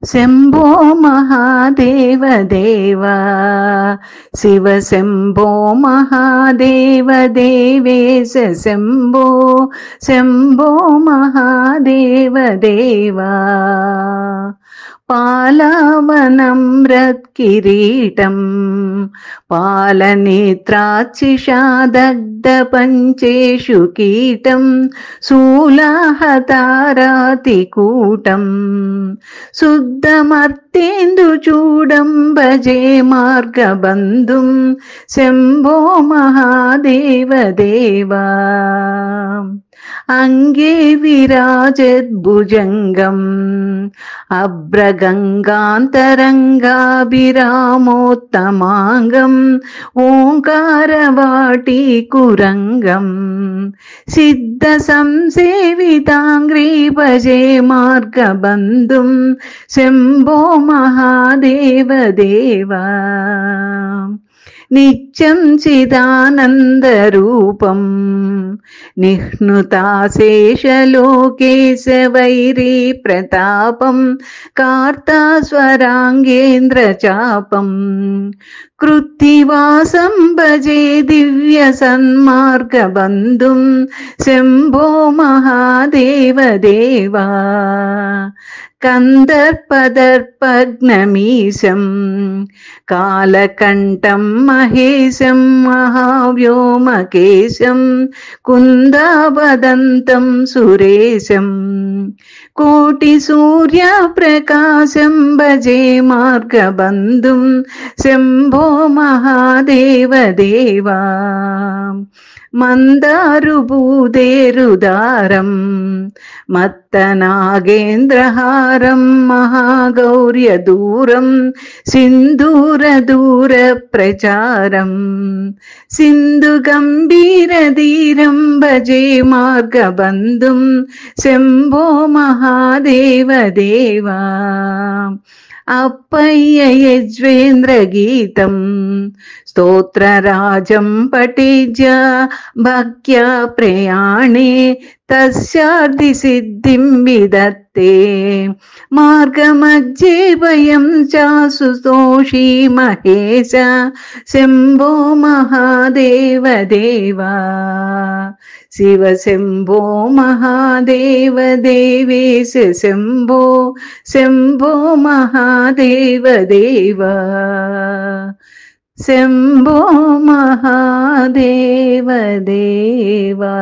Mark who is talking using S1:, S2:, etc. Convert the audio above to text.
S1: శంభో మహాదేవ దేవా శివ శంభో మహాదేవ దేవేశ శంభో శంభో మహాదేవ దేవా పాలవనం రత్కిరీటం పాలనేత్రాక్షిషాదగ్ధ పంచేషు కీటం శూలాహతారాతికూటం శుద్ధమర్తేందుచూడం భజే మార్గబంధుం శంభో మహాదేవ దేవా అంగే విరాజద్భుజంగం అభ్రగంగాంతరంగాభిరామోత్తమాంగం ఓంకారవాటీకురంగం సిద్ధ సంసేవితాంగ్రీ భజే మార్గబంధుం శంభో మహాదేవ దేవా నిత్యం చిదానందరూపం నిహ్నుతాశేషలోకేశ వైరీ ప్రతాపం కార్తాస్వరాంగేంద్రచాపం కృత్తివాసం భజే దివ్య సన్మార్గబంధుం శంభో మహాదేవ దేవా కందర్పదర్పగ్నమీశం కాలకంఠం మహేశం మహావ్యోమకేశం కుందావదంతం సురేశం కోటి సూర్య ప్రకాశం భజే మార్గబంధుం శంభో మహాదేవ దేవా మందారుభూదేరుదారం మత్తనాగేంద్రహారం మహాగౌర్యదూరం సింధూరదూర ప్రచారం సింధు గంభీరధీరం భజే మార్గబంధుం శంభో మహాదేవ దేవా అప్పయ్య యజ్వేంద్ర గీతం స్తోత్రరాజం పఠిజ్య భక్త్యా ప్రయాణే తస్యార్థి సిద్ధిం విదత్తే మార్గమధ్యే వయం చాసు తోషీ మహేశ శంభో మహాదేవ దేవా శివ శంభో మహాదేవ దేవేశ శంభో శంభో మహాదేవ దేవా శంభో మహాదేవ దేవా।